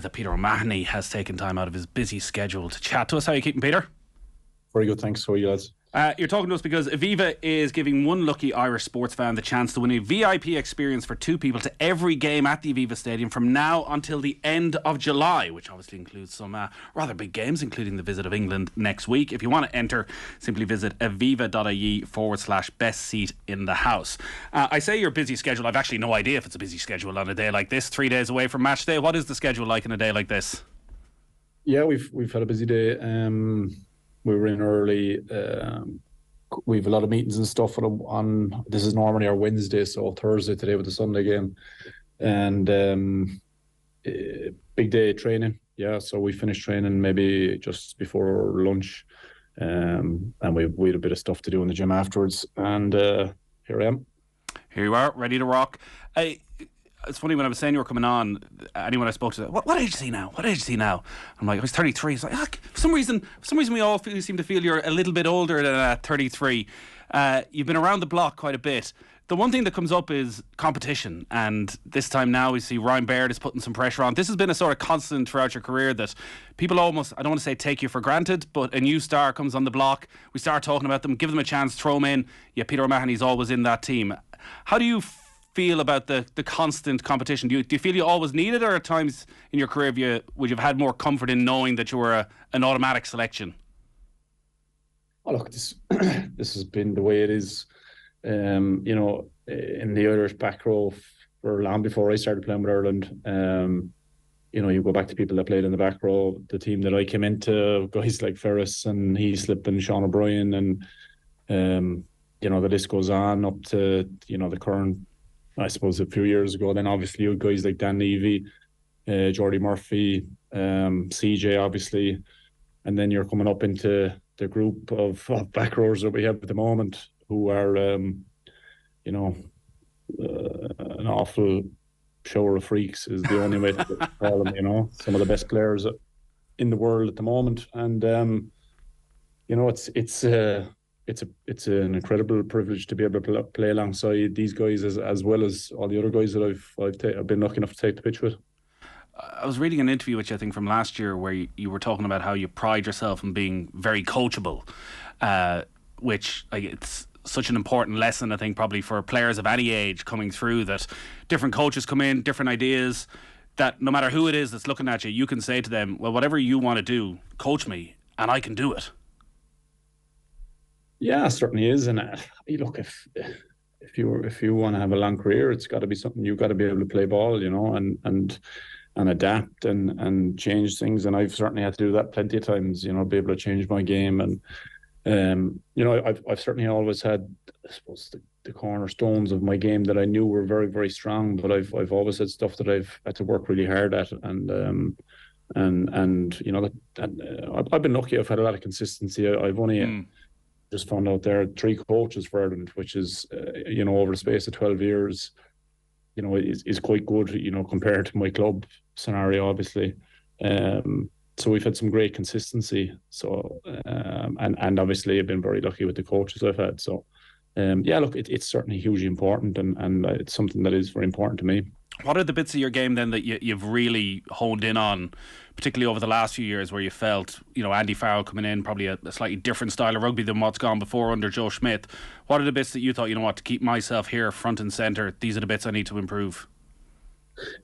that Peter O'Mahony has taken time out of his busy schedule to chat to us. How are you keeping, Peter? Very good, thanks. How are you, lads? You're talking to us because Aviva is giving one lucky Irish sports fan the chance to win a VIP experience for 2 people to every game at the Aviva Stadium from now until the end of July, which obviously includes some rather big games, including the visit of England next week. If you want to enter, simply visit aviva.ie/bestseatinthehouse. I say your busy schedule. I've actually no idea if it's a busy schedule on a day like this, 3 days away from match day. What is the schedule like in a day like this? Yeah, we've had a busy day. We were in early. We have a lot of meetings and stuff on. This is normally our Wednesday, so Thursday today with the Sunday game, and big day training. Yeah, so we finished training maybe just before lunch, and we had a bit of stuff to do in the gym afterwards. And here I am. Here you are, ready to rock. It's funny, when I was saying you were coming on, anyone I spoke to, what age is he now? What age is he now? I'm like, I was 33. It's like, for some reason we all seem to feel you're a little bit older than 33. You've been around the block quite a bit. The one thing that comes up is competition, and this time now we see Ryan Baird is putting some pressure on. This has been a sort of constant throughout your career that people almost, I don't want to say take you for granted, but a new star comes on the block, we start talking about them, give them a chance, throw them in. Yeah, Peter O'Mahony's always in that team. How do you feel about the constant competition? Do you feel you always need it, or at times in your career would you have had more comfort in knowing that you were an automatic selection? Oh, look, this has been the way it is. In the Irish back row for long before I started playing with Ireland. You go back to people that played in the back row. The team that I came into, guys like Ferris and Heaslip and Sean O'Brien, and the list goes on up to the current. I suppose a few years ago, then obviously you had guys like Dan Levy, Jordy Murphy, CJ obviously, and then you're coming up into the group of back rowers that we have at the moment, who are, an awful shower of freaks is the only way to call them. Some of the best players in the world at the moment, and it's an incredible privilege to be able to play alongside these guys as well as all the other guys that I've been lucky enough to take the pitch with. I was reading an interview which I think from last year where you were talking about how you pride yourself in being very coachable, which it's such an important lesson, I think, probably for players of any age coming through, that different coaches come in, different ideas, that no matter who it is that's looking at you, you can say to them, well, whatever you want to do, coach me and I can do it. Yeah, it certainly is. And look, if you want to have a long career, it's got to be something you've got to be able to play ball, and adapt and change things. And I've certainly had to do that plenty of times, be able to change my game. And I've certainly always had, I suppose, the cornerstones of my game that I knew were very, very strong. But I've always had stuff that I've had to work really hard at, and I've been lucky. I've had a lot of consistency. I've only just found out there are 3 coaches for Ireland, which is over the space of 12 years, is quite good, compared to my club scenario, obviously. So we've had some great consistency. So and obviously I've been very lucky with the coaches I've had. So look, it's certainly hugely important, and it's something that is very important to me. What are the bits of your game then that you've really honed in on, particularly over the last few years, where you felt, Andy Farrell coming in, probably a slightly different style of rugby than what's gone before under Joe Schmidt? What are the bits that you thought, to keep myself here front and centre, these are the bits I need to improve?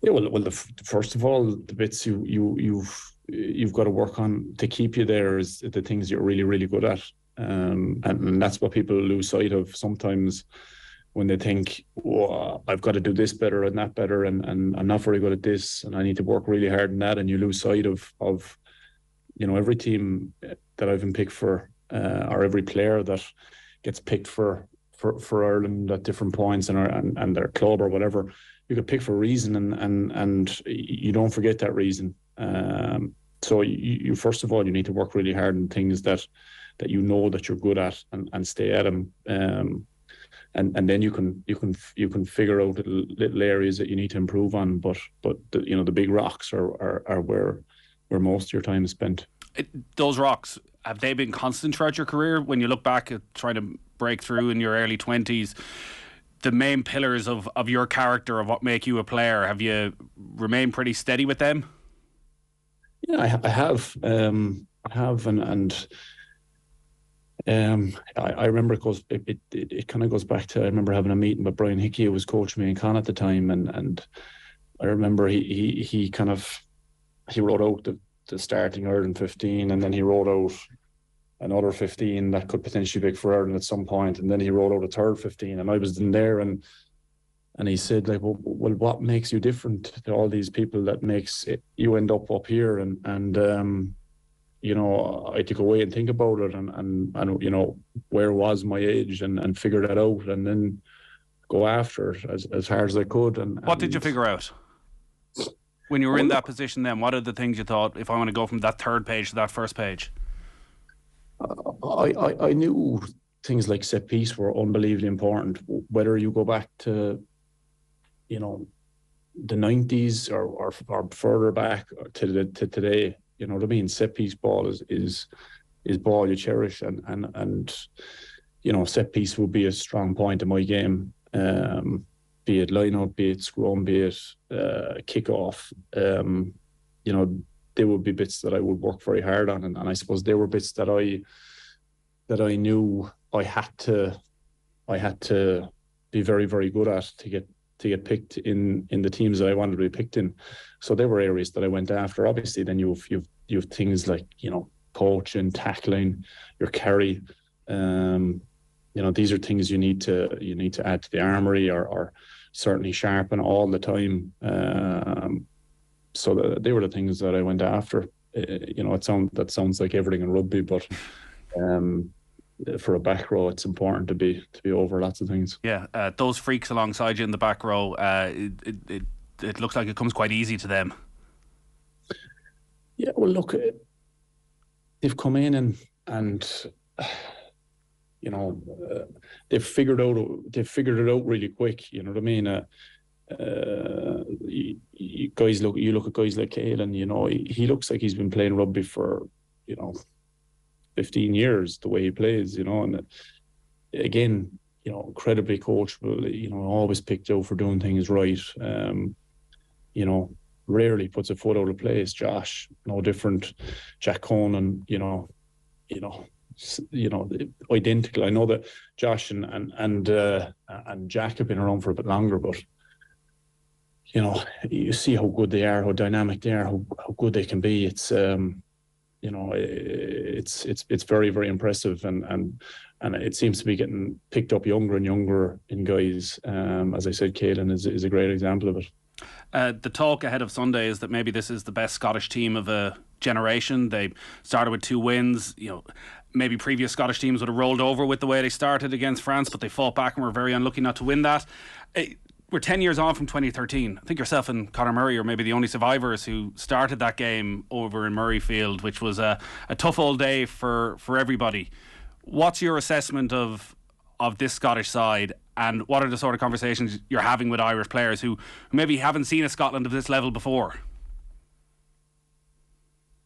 Yeah, well, first of all, the bits you've got to work on to keep you there is the things you're really, really good at, and that's what people lose sight of sometimes. When they think, I've got to do this better and that better, and I'm not very good at this, and I need to work really hard on that, and you lose sight of every team that I've been picked for, or every player that gets picked for Ireland at different points and their club or whatever, you get picked for a reason, and you don't forget that reason. So you first of all, you need to work really hard on things that that you're good at, and stay at them. And then you can figure out little areas that you need to improve on, but the big rocks are where most of your time is spent. Those rocks, have they been constant throughout your career? When you look back at trying to break through in your early 20s, the main pillars of your character, of what make you a player, have you remained pretty steady with them? Yeah, I have, I remember it kind of goes back to, I remember having a meeting with Brian Hickey, who was coaching me in Con at the time, and I remember he wrote out the starting Ireland 15, and then he wrote out another 15 that could potentially be for Ireland at some point, and then he wrote out a third 15, and I was in there, and he said, like, well, what makes you different to all these people that makes you end up here? And you know, I had to go away and think about it, and you know, where was my age, and figure that out, and then go after it as hard as I could. And what did you figure out when you were in that position then? What are the things you thought, if I want to go from that third page to that first page? I knew things like set piece were unbelievably important, whether you go back to, you know, the 90s or further back to today. You know what I mean? Set piece ball is ball you cherish, and you know, set piece would be a strong point in my game. Be it line out, be it scrum, be it kick off. You know, they would be bits that I would work very hard on, and I suppose they were bits that I knew I had to be very, very good at to get picked in the teams that I wanted to be picked in. So there were areas that I went after. Obviously, then you have things like, you know, coaching, tackling, your carry. You know, these are things you need to add to the armory, or certainly sharpen all the time. So they were the things that I went after. You know, that sounds like everything in rugby, but for a back row, it's important to be over lots of things. Yeah, those freaks alongside you in the back row, it looks like it comes quite easy to them. Yeah, well, look, they've come in and you know, they've figured it out really quick. You know what I mean? You look at guys like Caelan, you know, he looks like he's been playing rugby for, you know, 15 years, the way he plays, you know, and again, you know, incredibly coachable, you know, always picked out for doing things right. You know, rarely puts a foot out of place. Josh, no different. Jack Conan, you know, identical. I know that Josh and Jack have been around for a bit longer, but you know, you see how good they are, how dynamic they are, how good they can be. It's you know, it's very, very impressive, and it seems to be getting picked up younger and younger in guys. As I said, Caelan is a great example of it. The talk ahead of Sunday is that maybe this is the best Scottish team of a generation. They started with 2 wins. You know, maybe previous Scottish teams would have rolled over with the way they started against France, but they fought back and were very unlucky not to win that. We're 10 years on from 2013. I think yourself and Conor Murray are maybe the only survivors who started that game over in Murrayfield, which was a tough old day for everybody. What's your assessment of this Scottish side, and what are the sort of conversations you're having with Irish players who maybe haven't seen a Scotland of this level before?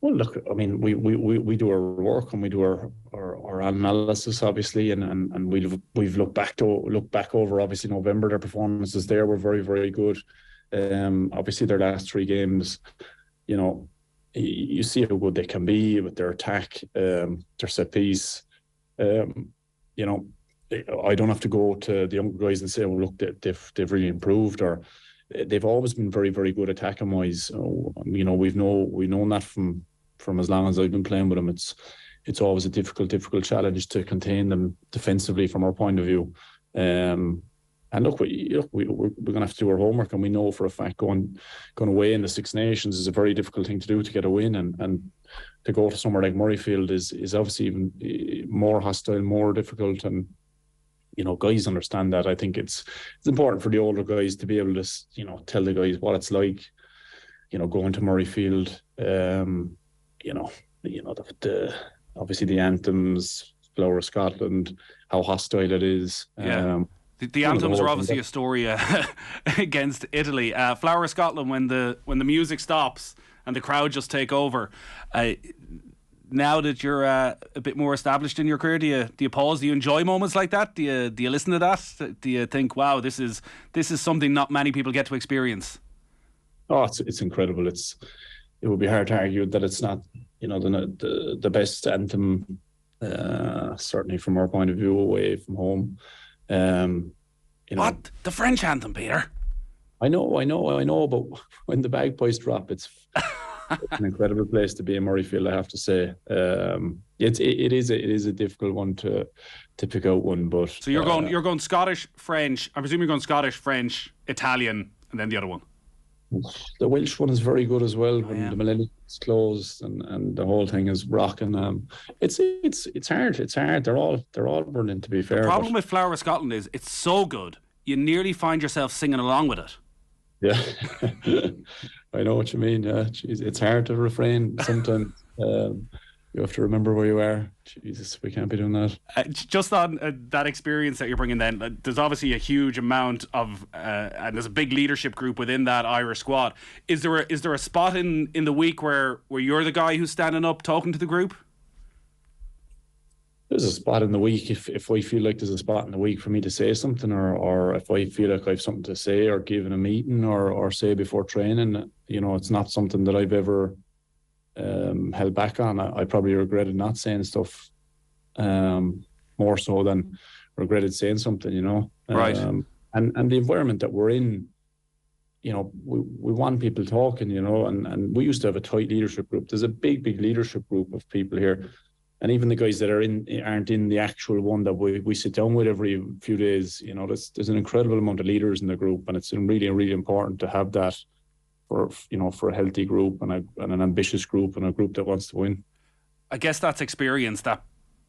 Well, look, I mean, we do our work, and we do our analysis, obviously, and we've looked back over, obviously, November. Their performances there were very, very good. Obviously, their last 3 games, you know, you see how good they can be with their attack, their set piece. You know, I don't have to go to the younger guys and say, well, look, they've really improved, or they've always been very, very good attacking wise. You know, we've known that from as long as I've been playing with them. It's always a difficult challenge to contain them defensively from our point of view. And look, we're going to have to do our homework, and we know for a fact going away in the Six Nations is a very difficult thing to do to get a win, and to go to somewhere like Murrayfield is obviously even more hostile, more difficult, and you know, guys understand that. I think it's important for the older guys to be able to, you know, tell the guys what it's like, you know, going to Murrayfield. You know, the obviously the Anthems, Flower of Scotland, how hostile it is. Yeah. The Anthems are obviously a story against Italy. Flower of Scotland, when the music stops and the crowd just take over. Now that you're a bit more established in your career, do you pause? Do you enjoy moments like that? Do you listen to that? Do you think, wow, this is something not many people get to experience? Oh, it's incredible. It's it would be hard to argue that it's not, the best anthem, certainly from our point of view, away from home. What? The French anthem, Peter? I know, but when the bagpipes drop, it's an incredible place to be in Murrayfield, I have to say. It is a difficult one to pick out one, but so you're going Scottish, French. I presume you're going Scottish, French, Italian, and then the other one. The Welsh one is very good as well. When the millennium is closed and the whole thing is rocking. It's hard. It's hard. They're all brilliant, to be fair. The problem with Flower of Scotland is it's so good you nearly find yourself singing along with it. Yeah, I know what you mean. Yeah, jeez, it's hard to refrain sometimes. You have to remember where you are. Jesus, we can't be doing that. Just on that experience that you're bringing then, there's obviously a huge amount of, and there's a big leadership group within that Irish squad. Is there a spot in the week where you're the guy who's standing up talking to the group? There's a spot in the week if I feel like there's a spot in the week for me to say something, or if I feel like I have something to say or give in a meeting or say before training. It's not something that I've ever held back on. I probably regretted not saying stuff more so than regretted saying something, Right. And the environment that we're in, we want people talking, and we used to have a tight leadership group. There's a big leadership group of people here. And even the guys that aren't in the actual one that we sit down with every few days, there's an incredible amount of leaders in the group, and it's really, really important to have that for a healthy group and an ambitious group and a group that wants to win. I guess that's experience, that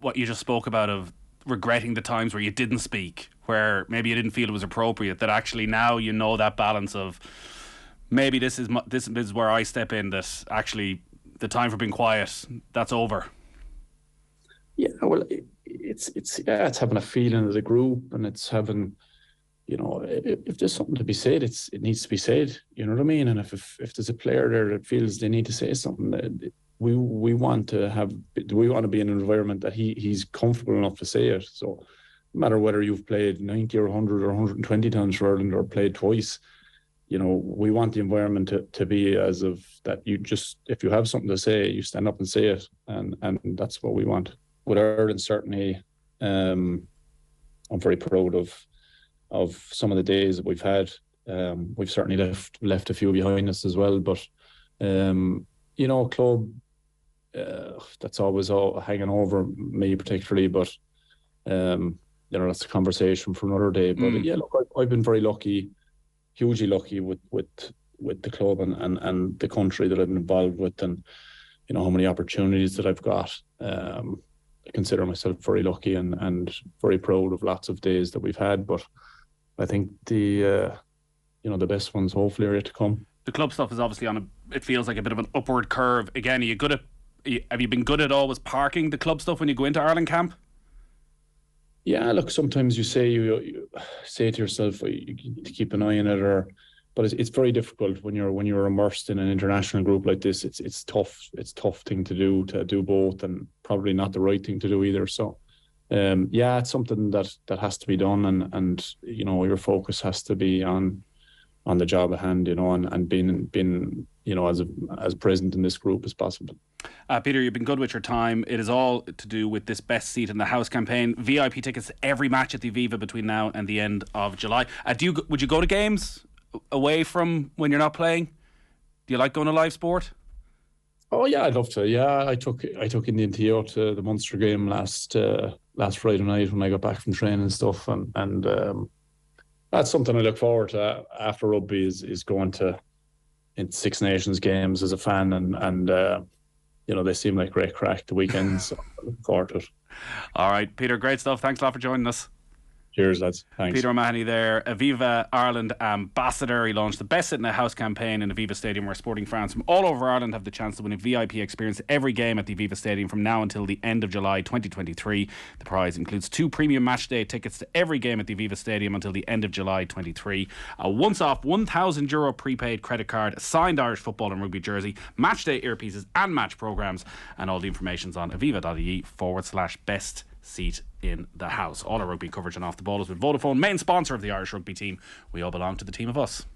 what you just spoke about of regretting the times where you didn't speak, where maybe you didn't feel it was appropriate, that actually now that balance of maybe this is where I step in, that actually the time for being quiet, that's over. Yeah, well, it's having a feeling as a group, and it's having, if there's something to be said, it needs to be said. You know what I mean? And if there's a player there that feels they need to say something, we want to be in an environment that he's comfortable enough to say it. So no matter whether you've played 90 or 100 or 120 times for Ireland or played twice, we want the environment to be as of that. If you have something to say, you stand up and say it, and that's what we want. With Ireland, certainly, I'm very proud of some of the days that we've had. We've certainly left a few behind us as well, but club, that's always hanging over me particularly. But that's a conversation for another day. But yeah, look, I've been very lucky, hugely lucky with the club and the country that I've been involved with, and how many opportunities that I've got. I consider myself very lucky and very proud of lots of days that we've had, but I think the best ones hopefully are yet to come. The club stuff is obviously it feels like a bit of an upward curve. Again, have you been good at always parking the club stuff when you go into Ireland camp? Yeah, look, sometimes you say to yourself, you need to keep an eye on it, but it's very difficult when you're immersed in an international group like this. It's tough. It's a tough thing to do both, and probably not the right thing to do either. So, it's something that has to be done, and your focus has to be on the job at hand, and being as present in this group as possible. Peter, you've been good with your time. It is all to do with this Best Seat in the House campaign. VIP tickets to every match at the Aviva between now and the end of July. Would you go to games away from when you're not playing? Do you like going to live sport? Oh yeah, I'd love to. Yeah, I took Indian TO to the Munster game last Friday night when I got back from training and stuff, and that's something I look forward to after rugby is going to Six Nations games as a fan, and they seem like great crack the weekends. So I look forward to it. All right, Peter, great stuff. Thanks a lot for joining us. Cheers, lads. Thanks. Peter O'Mahony there, Aviva Ireland ambassador. He launched the Best Sit in the House campaign in Aviva Stadium, where sporting fans from all over Ireland have the chance to win a VIP experience every game at the Aviva Stadium from now until the end of July 2023. The prize includes 2 premium match day tickets to every game at the Aviva Stadium until the end of July 23, a once-off €1,000 prepaid credit card, a signed Irish football and rugby jersey, match day earpieces and match programmes, and all the information's on aviva.ie/best seat in the house. All our rugby coverage and Off the Ball is with Vodafone, main sponsor of the Irish rugby team. We all belong to the team of us.